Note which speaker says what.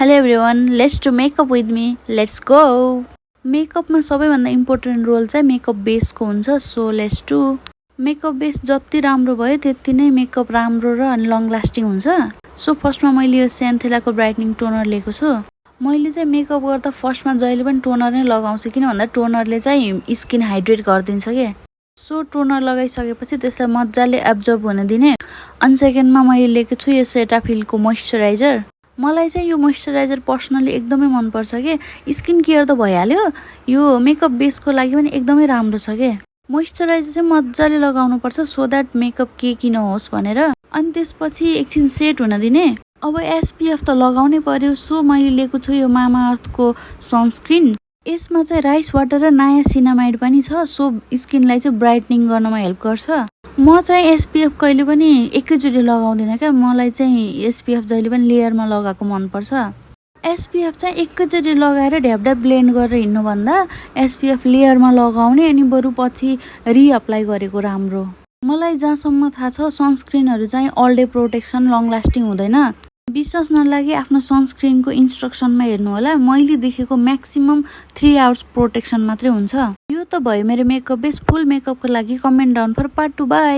Speaker 1: Hello everyone, let's do makeup with me. Let's go. मेकअपमा सबैभन्दा important role चाहिँ makeup बेसको हुन्छ. So let's do. Makeup base जति राम्रो भयो त्यति नै मेकअप राम्रो र लङ लास्टिङ हुन्छ. सो फर्स्टमा मैले यो सेन्थेलाको ब्राइटनिङ टोनर लिएको छु. मैले चाहिँ मेकअप गर्दा फर्स्टमा जहिले पनि टोनर नै लगाउँछु, किन भन्दा टोनरले चाहिँ स्किन हाइड्रेट गरिदिन्छ के. सो टोनर लगाइसकेपछि त्यसलाई मजाले एब्जर्ब हुन दिने. अनि सेकेन्डमा मैले लिएको छु यो सेटाफिलको मोइस्चराइजर. मलाई चाहिँ यो मोइस्चराइजर पर्सनली एकदमै मनपर्छ के. स्किन केयर त भइहाल्यो, यो मेकअप बेसको लागि पनि एकदमै राम्रो छ के. मोइस्चराइजर चाहिँ मजाले लगाउनुपर्छ सो द्याट मेकअप केकी नहोस् भनेर. अनि त्यसपछि एकछिन सेट हुन दिने. अब एसपिएफ त लगाउनै पर्यो. सो मैले लिएको छु यो मामाअर्थको सनस्क्रिन. यसमा चाहिँ राइस वाटर र नायासिनामाइड पनि छ. सो स्किनलाई चाहिँ ब्राइटनिङ गर्नमा हेल्प गर्छ. म चाहिँ एसपिएफ कहिले पनि एकैचोटि लगाउँदिनँ क्या. मलाई चाहिँ एसपिएफ जहिले पनि लेयरमा लगाएको मनपर्छ. एसपिएफ चाहिँ एकैचोटि लगाएर ढ्यापढ्याप ब्लेन्ड गरेर हिँड्नुभन्दा एसपिएफ लेयरमा लगाउने अनि बरु पछि रिअप्लाई गरेको राम्रो. मलाई जहाँसम्म थाहा छ सनस्क्रिनहरू चाहिँ all day protection long lasting हुँदैन. विश्वास नलागे आफ्नो सनस्क्रिनको इन्स्ट्रक्सनमा हेर्नु होला. मैले देखेको म्याक्सिमम 3 आवर्स प्रोटेक्सन मात्रै हुन्छ. यो त भयो मेरो मेकअप बेस. फुल मेकअपको लागि comment down for part 2. By.